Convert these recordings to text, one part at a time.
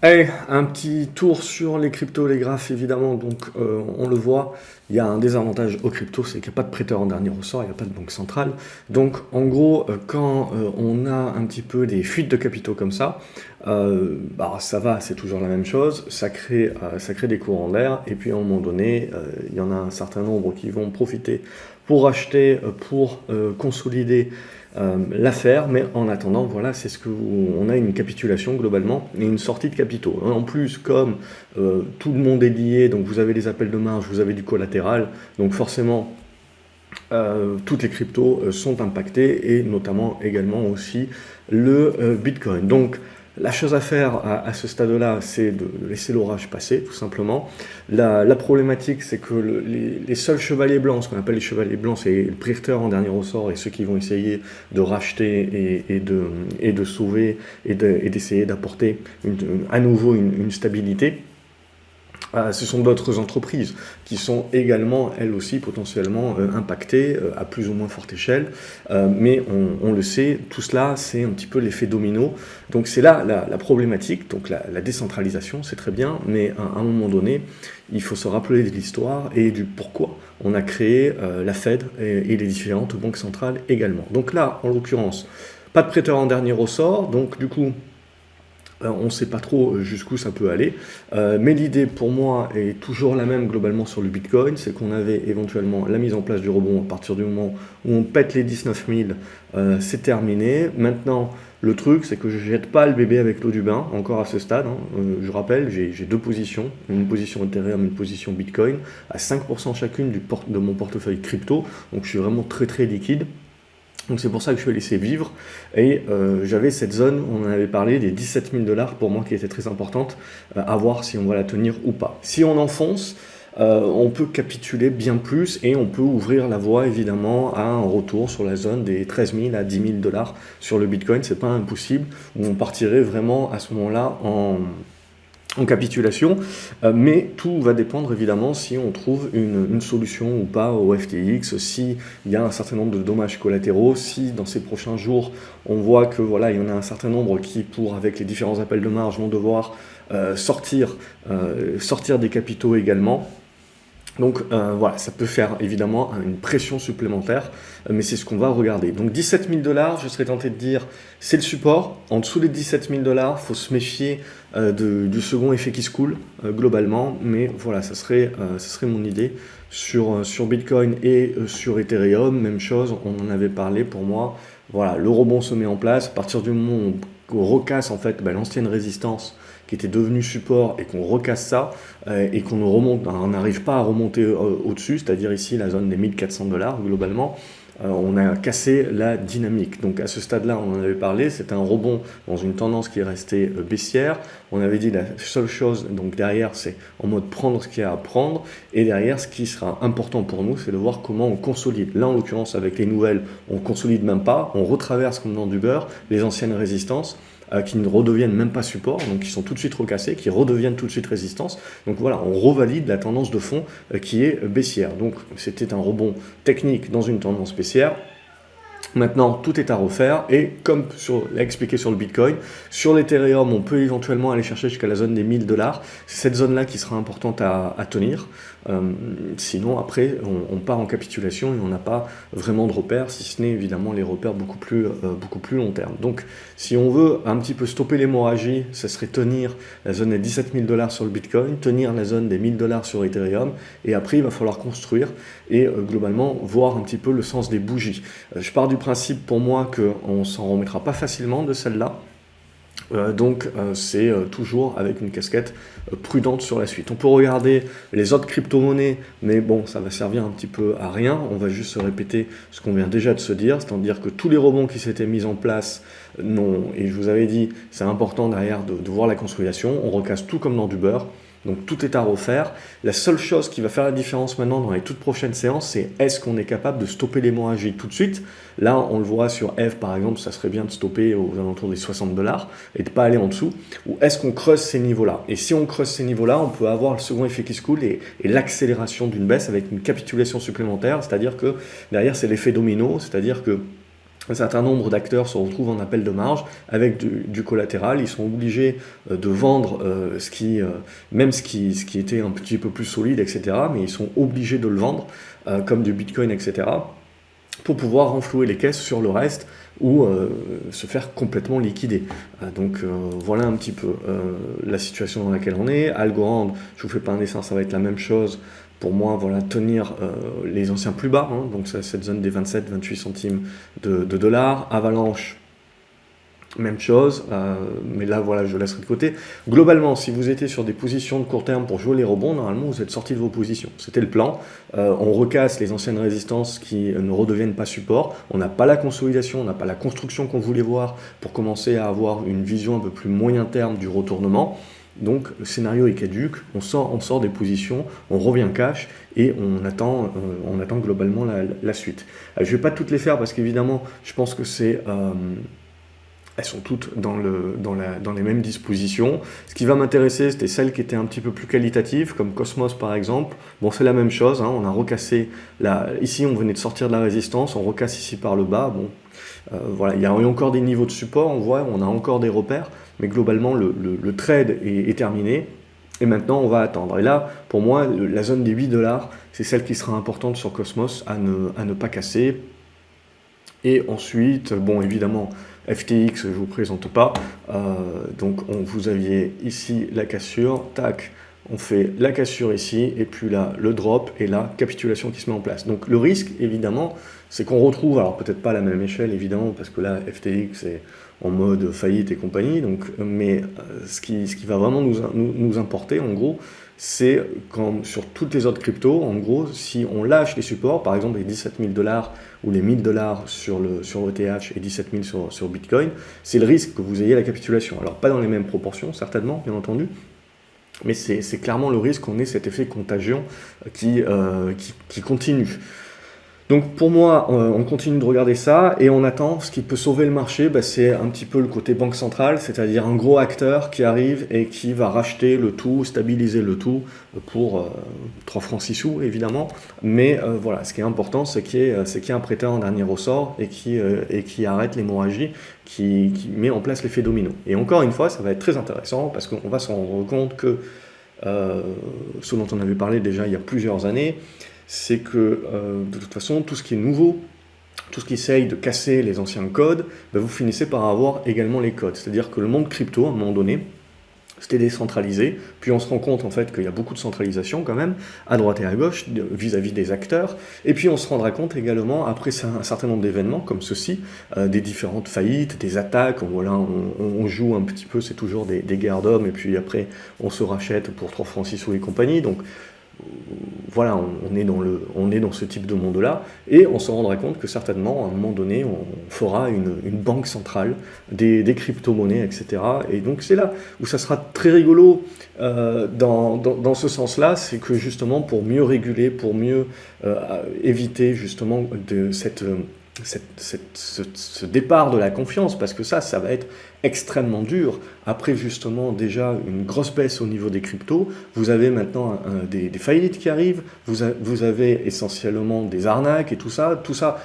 Allez, un petit tour sur les cryptos, les graphes évidemment, donc on le voit, il y a un désavantage aux cryptos, c'est qu'il n'y a pas de prêteur en dernier ressort, il n'y a pas de banque centrale. Donc en gros, quand on a un petit peu des fuites de capitaux comme bah, ça va, c'est toujours la même chose, ça crée des courants d'air, et puis à un moment donné, il y en a un certain nombre qui vont profiter pour acheter, pour consolider l'affaire, mais en attendant, voilà, c'est ce que on a une capitulation globalement et une sortie de capitaux. En plus, comme tout le monde est lié, donc vous avez des appels de marge, vous avez du collatéral, donc forcément toutes les cryptos sont impactées et notamment également aussi le Bitcoin. Donc la chose à faire à ce stade-là, c'est de laisser l'orage passer, tout simplement. La problématique, c'est que les seuls chevaliers blancs, ce qu'on appelle les chevaliers blancs, c'est le prêteur en dernier ressort et ceux qui vont essayer de racheter et de sauver et d'essayer d'apporter à nouveau une stabilité. Ce sont d'autres entreprises qui sont également, elles aussi, potentiellement impactées à plus ou moins forte échelle. Mais on le sait, tout cela, c'est un petit peu l'effet domino. Donc c'est là la problématique. Donc la décentralisation, c'est très bien, mais à un moment donné, il faut se rappeler de l'histoire et du pourquoi on a créé la Fed et les différentes banques centrales également. Donc là, en l'occurrence, pas de prêteur en dernier ressort. Donc du coup, on ne sait pas trop jusqu'où ça peut aller, mais l'idée pour moi est toujours la même globalement sur le Bitcoin, c'est qu'on avait éventuellement la mise en place du rebond à partir du moment où on pète les 19 000, c'est terminé. Maintenant, le truc, c'est que je ne jette pas le bébé avec l'eau du bain, encore à ce stade. Je rappelle, j'ai deux positions, une position Ethereum, une position Bitcoin, à 5% chacune de mon portefeuille crypto, donc je suis vraiment très très liquide. Donc c'est pour ça que je vais laisser vivre. Et j'avais cette zone, on en avait parlé, des 17 000 dollars pour moi qui était très importante, à voir si on va la tenir ou pas. Si on enfonce, on peut capituler bien plus et on peut ouvrir la voie évidemment à un retour sur la zone des 13 000 à 10 000 dollars sur le Bitcoin. C'est pas impossible, où on partirait vraiment à ce moment-là en capitulation, mais tout va dépendre évidemment si on trouve une solution ou pas au FTX, si il y a un certain nombre de dommages collatéraux, si dans ces prochains jours on voit que voilà il y en a un certain nombre qui avec les différents appels de marge vont devoir sortir des capitaux également. Donc voilà, ça peut faire évidemment une pression supplémentaire, mais c'est ce qu'on va regarder. Donc 17 000 dollars, je serais tenté de dire, c'est le support. En dessous des 17 000 dollars, il faut se méfier du second effet qui se coule globalement, mais voilà, ça serait mon idée sur Bitcoin et sur Ethereum. Même chose, on en avait parlé pour moi. Voilà, le rebond se met en place. À partir du moment où on recasse en fait l'ancienne résistance qui était devenue support et qu'on recasse ça et qu'on on n'arrive pas à remonter au-dessus, c'est-à-dire ici la zone des 1400 dollars globalement, on a cassé la dynamique. Donc à ce stade-là, on en avait parlé, c'est un rebond dans une tendance qui est restée baissière. On avait dit la seule chose, donc derrière, c'est en mode prendre ce qu'il y a à prendre. Et derrière, ce qui sera important pour nous, c'est de voir comment on consolide. Là, en l'occurrence, avec les nouvelles, on consolide même pas, on retraverse comme dans du beurre les anciennes résistances qui ne redeviennent même pas support, donc qui sont tout de suite recassés, qui redeviennent tout de suite résistance. Donc voilà, on revalide la tendance de fond qui est baissière. Donc c'était un rebond technique dans une tendance baissière. Maintenant, tout est à refaire et comme l'a expliqué sur le Bitcoin, sur l'Ethereum, on peut éventuellement aller chercher jusqu'à la zone des 1000 dollars. C'est cette zone-là qui sera importante à tenir. Sinon, après, on part en capitulation et on n'a pas vraiment de repères, si ce n'est évidemment les repères beaucoup plus long terme. Donc, si on veut un petit peu stopper l'hémorragie, ça serait tenir la zone des 17 000 dollars sur le Bitcoin, tenir la zone des 1000 dollars sur Ethereum et après, il va falloir construire et globalement voir un petit peu le sens des bougies. Je pars du principe pour moi qu'on ne s'en remettra pas facilement de celle-là. Donc c'est toujours avec une casquette prudente sur la suite. On peut regarder les autres crypto-monnaies, mais bon, ça va servir un petit peu à rien. On va juste se répéter ce qu'on vient déjà de se dire, c'est-à-dire que tous les rebonds qui s'étaient mis en place, non, et je vous avais dit, c'est important derrière de voir la consolidation, on recasse tout comme dans du beurre. Donc tout est à refaire. La seule chose qui va faire la différence maintenant dans les toutes prochaines séances, c'est est-ce qu'on est capable de stopper l'hémorragie tout de suite. Là, on le voit sur Eve par exemple, ça serait bien de stopper aux alentours des 60 dollars et de ne pas aller en dessous. Ou est-ce qu'on creuse ces niveaux-là? Et si on creuse ces niveaux-là, on peut avoir le second effet qui se coule et l'accélération d'une baisse avec une capitulation supplémentaire. C'est-à-dire que derrière, c'est l'effet domino, c'est-à-dire que un certain nombre d'acteurs se retrouvent en appel de marge avec du collatéral. Ils sont obligés de vendre même ce qui était un petit peu plus solide, etc. Mais ils sont obligés de le vendre, comme du Bitcoin, etc., pour pouvoir renflouer les caisses sur le reste ou se faire complètement liquider. Donc voilà un petit peu la situation dans laquelle on est. Algorand, je vous fais pas un dessin, ça va être la même chose. Pour moi, voilà, tenir les anciens plus bas, hein, donc c'est cette zone des 27-28 centimes de dollars. Avalanche, même chose, mais là voilà, je laisserai de côté. Globalement, si vous étiez sur des positions de court terme pour jouer les rebonds, normalement vous êtes sorti de vos positions. C'était le plan. On recasse les anciennes résistances qui ne redeviennent pas support. On n'a pas la consolidation, on n'a pas la construction qu'on voulait voir pour commencer à avoir une vision un peu plus moyen terme du retournement. Donc le scénario est caduque, on sort des positions, on revient cash et on attend globalement la suite. Je ne vais pas toutes les faire parce qu'évidemment, je pense que elles sont toutes dans les mêmes dispositions. Ce qui va m'intéresser, c'était celles qui étaient un petit peu plus qualitatives, comme Cosmos par exemple. Bon, c'est la même chose, hein, on a recassé, ici on venait de sortir de la résistance, on recasse ici par le bas. Bon, voilà, il y a encore des niveaux de support, on voit, on a encore des repères, mais globalement le trade est terminé. Et maintenant, on va attendre. Et là, pour moi, la zone des 8 $, c'est celle qui sera importante sur Cosmos à ne pas casser. Et ensuite, bon, évidemment, FTX, je ne vous présente pas. Donc, vous aviez ici la cassure, tac, on fait la cassure ici, et puis là, le drop, et la capitulation qui se met en place. Donc, le risque, évidemment, c'est qu'on retrouve, alors peut-être pas à la même échelle, évidemment, parce que là, FTX est en mode faillite et compagnie, donc, mais ce qui va vraiment nous importer, en gros, c'est quand sur toutes les autres cryptos, en gros, si on lâche les supports, par exemple les 17 000 $ ou les 1000 $ sur ETH et 17 000 sur Bitcoin, c'est le risque que vous ayez la capitulation. Alors pas dans les mêmes proportions, certainement, bien entendu, mais c'est clairement le risque qu'on ait cet effet contagion qui continue. Donc pour moi, on continue de regarder ça et on attend. Ce qui peut sauver le marché, c'est un petit peu le côté banque centrale, c'est-à-dire un gros acteur qui arrive et qui va racheter le tout, stabiliser le tout pour 3 francs 6 sous évidemment. Mais voilà, ce qui est important, c'est qu'il y ait un prêteur en dernier ressort et qui arrête l'hémorragie, qui met en place l'effet domino. Et encore une fois, ça va être très intéressant parce qu'on va s'en rendre compte que ce dont on avait parlé déjà il y a plusieurs années, c'est que de toute façon, tout ce qui est nouveau, tout ce qui essaye de casser les anciens codes, vous finissez par avoir également les codes. C'est-à-dire que le monde crypto, à un moment donné, c'était décentralisé, puis on se rend compte en fait qu'il y a beaucoup de centralisation quand même, à droite et à gauche, vis-à-vis des acteurs, et puis on se rendra compte également, après un certain nombre d'événements comme ceci, des différentes faillites, des attaques, on joue un petit peu, c'est toujours des guerres d'hommes, et puis après on se rachète pour 3 francs 6 sous et compagnie, donc voilà, on est dans ce type de monde-là, et on se rendra compte que certainement, à un moment donné, on fera une banque centrale des crypto-monnaies, etc. Et donc c'est là où ça sera très rigolo dans ce sens-là, c'est que justement, pour mieux réguler, pour mieux éviter justement ce départ de la confiance, parce que ça va être extrêmement dur. Après justement déjà une grosse baisse au niveau des cryptos, vous avez maintenant des faillites qui arrivent, vous avez essentiellement des arnaques et tout ça,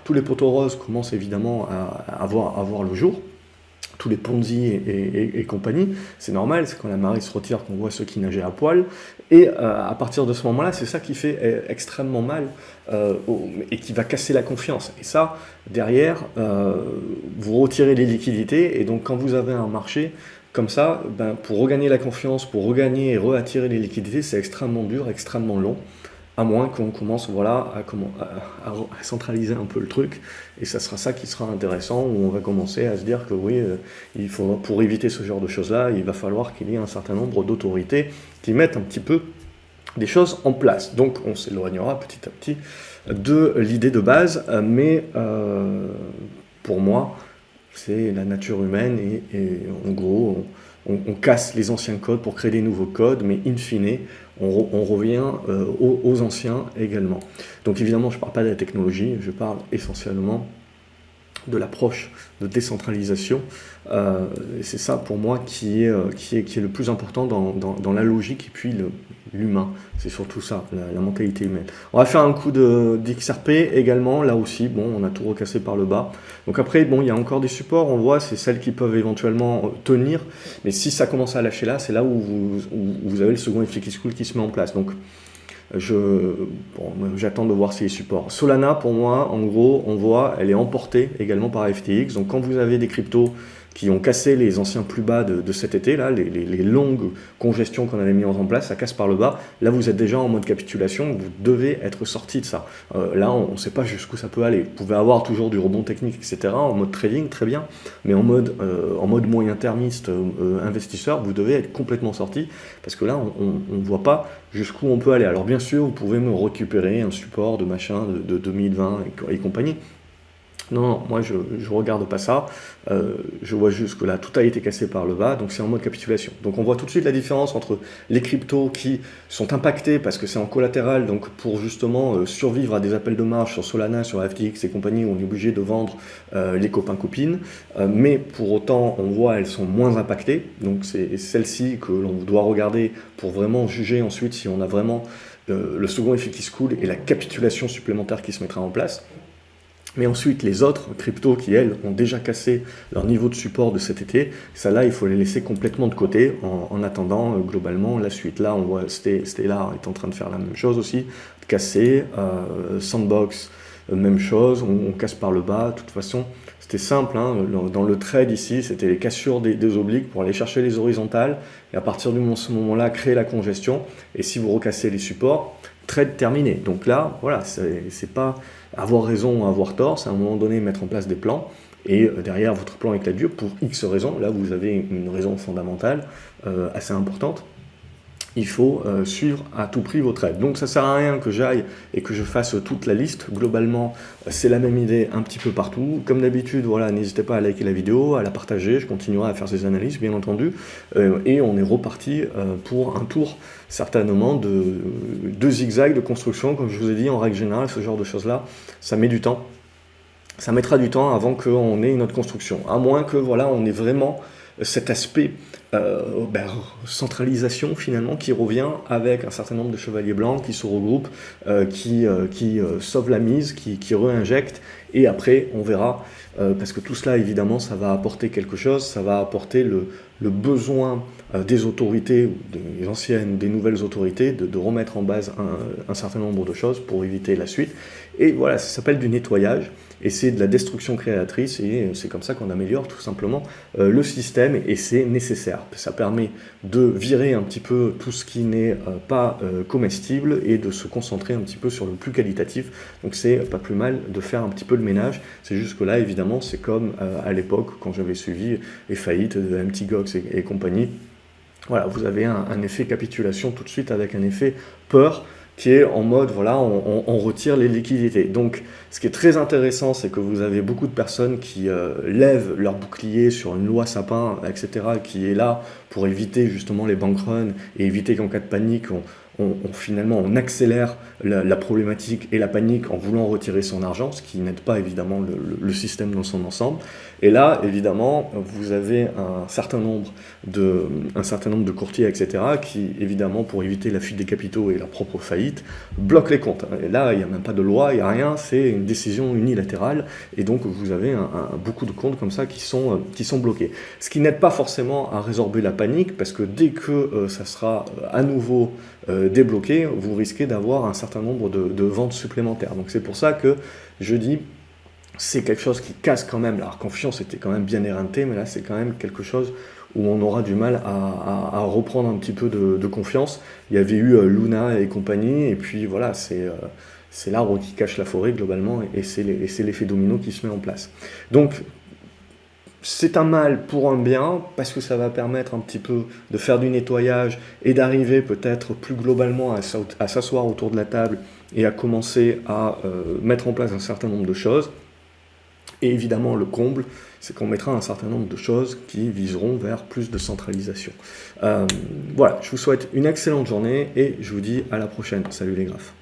tous les poteaux roses commencent évidemment à voir le jour. Tous les Ponzi et compagnie, c'est normal, c'est quand la marée se retire qu'on voit ceux qui nageaient à poil, et à partir de ce moment-là, c'est ça qui fait extrêmement mal, et qui va casser la confiance. Et ça, derrière, vous retirez les liquidités, et donc quand vous avez un marché comme ça, pour regagner la confiance, pour regagner et réattirer les liquidités, c'est extrêmement dur, extrêmement long, à moins qu'on commence à centraliser un peu le truc, et ça sera ça qui sera intéressant, où on va commencer à se dire que oui, il faudra, pour éviter ce genre de choses-là, il va falloir qu'il y ait un certain nombre d'autorités qui mettent un petit peu des choses en place. Donc on s'éloignera petit à petit de l'idée de base, mais pour moi, c'est la nature humaine, et en gros, on casse les anciens codes pour créer des nouveaux codes, mais in fine, on revient aux anciens également. Donc évidemment, je ne parle pas de la technologie, je parle essentiellement de l'approche de décentralisation. C'est ça pour moi qui est le plus important dans la logique et puis l'humain. C'est surtout ça, la mentalité humaine. On va faire un coup d'XRP également, là aussi, bon, on a tout recassé par le bas. Donc après, bon, il y a encore des supports, on voit, c'est celles qui peuvent éventuellement tenir, mais si ça commence à lâcher là, c'est là où vous avez le second FTX Cool qui se met en place. Donc j'attends de voir ces supports. Solana, pour moi, en gros, on voit, elle est emportée également par FTX. Donc quand vous avez des cryptos qui ont cassé les anciens plus bas de cet été, là, les longues congestions qu'on avait mis en place, ça casse par le bas. Là, vous êtes déjà en mode capitulation, vous devez être sorti de ça. Là, on ne sait pas jusqu'où ça peut aller. Vous pouvez avoir toujours du rebond technique, etc., en mode trading, très bien, mais en mode moyen-termiste, investisseur, vous devez être complètement sorti, parce que là, on ne voit pas jusqu'où on peut aller. Alors bien sûr, vous pouvez me récupérer un support de machin de 2020 et compagnie. Non, moi je regarde pas ça, je vois juste que là tout a été cassé par le bas, donc c'est en mode capitulation. Donc on voit tout de suite la différence entre les cryptos qui sont impactés parce que c'est en collatéral, donc pour justement survivre à des appels de marge sur Solana, sur FTX et compagnie, on est obligé de vendre les copains-copines, mais pour autant on voit elles sont moins impactées, donc c'est celle-ci que l'on doit regarder pour vraiment juger ensuite si on a vraiment le second FTX Cool et la capitulation supplémentaire qui se mettra en place. Mais ensuite, les autres cryptos qui, elles, ont déjà cassé leur niveau de support de cet été, ça là, il faut les laisser complètement de côté en attendant globalement la suite. Là, on voit Stellar est en train de faire la même chose aussi, de casser, Sandbox, même chose, on casse par le bas. De toute façon, c'était simple, hein, dans le trade ici, c'était les cassures des obliques pour aller chercher les horizontales, et à partir de ce moment-là, créer la congestion, et si vous recassez les supports, trade terminé. Donc là, voilà, c'est pas avoir raison ou avoir tort, c'est à un moment donné mettre en place des plans, et derrière votre plan éclate Dieu, pour X raisons, là vous avez une raison fondamentale assez importante, il faut suivre à tout prix vos trades. Donc ça ne sert à rien que j'aille et que je fasse toute la liste. Globalement, c'est la même idée un petit peu partout. Comme d'habitude, voilà, n'hésitez pas à liker la vidéo, à la partager. Je continuerai à faire ces analyses, bien entendu. Et on est reparti pour un tour, certainement, de zigzag de construction. Comme je vous ai dit, en règle générale, ce genre de choses-là, ça met du temps. Ça mettra du temps avant qu'on ait une autre construction. À moins que, voilà, on ait vraiment cet aspect centralisation finalement qui revient avec un certain nombre de chevaliers blancs qui se regroupent, qui sauvent la mise, qui réinjectent, et après on verra, parce que tout cela évidemment ça va apporter quelque chose, ça va apporter le besoin des autorités, des anciennes, des nouvelles autorités, de remettre en base un certain nombre de choses pour éviter la suite. Et voilà, ça s'appelle du nettoyage, et c'est de la destruction créatrice, et c'est comme ça qu'on améliore tout simplement le système, et c'est nécessaire. Ça permet de virer un petit peu tout ce qui n'est pas comestible, et de se concentrer un petit peu sur le plus qualitatif. Donc c'est pas plus mal de faire un petit peu le ménage. C'est juste que là, évidemment, c'est comme à l'époque, quand j'avais suivi les faillites de Mt. Gox et compagnie. Voilà, vous avez un effet capitulation tout de suite avec un effet peur qui est en mode, voilà, on retire les liquidités. Donc, ce qui est très intéressant, c'est que vous avez beaucoup de personnes qui lèvent leur bouclier sur une loi sapin, etc., qui est là pour éviter justement les bank runs et éviter qu'en cas de panique, finalement, on accélère la problématique et la panique en voulant retirer son argent, ce qui n'aide pas évidemment le système dans son ensemble. Et là, évidemment, vous avez un certain nombre de courtiers, etc., qui, évidemment, pour éviter la fuite des capitaux et leur propre faillite, bloquent les comptes. Et là, il n'y a même pas de loi, il n'y a rien, c'est une décision unilatérale, et donc vous avez beaucoup de comptes comme ça qui sont bloqués. Ce qui n'aide pas forcément à résorber la panique, parce que dès que ça sera à nouveau débloqué, vous risquez d'avoir un certain nombre de ventes supplémentaires. Donc c'est pour ça que je dis, c'est quelque chose qui casse quand même. La confiance était quand même bien éreintée, mais là c'est quand même quelque chose où on aura du mal à reprendre un petit peu de confiance. Il y avait eu Luna et compagnie, et puis voilà, c'est l'arbre qui cache la forêt globalement, et c'est l'effet domino qui se met en place. Donc c'est un mal pour un bien, parce que ça va permettre un petit peu de faire du nettoyage et d'arriver peut-être plus globalement à s'asseoir autour de la table et à commencer à mettre en place un certain nombre de choses. Et évidemment, le comble, c'est qu'on mettra un certain nombre de choses qui viseront vers plus de centralisation. Voilà, je vous souhaite une excellente journée et je vous dis à la prochaine. Salut les graphes.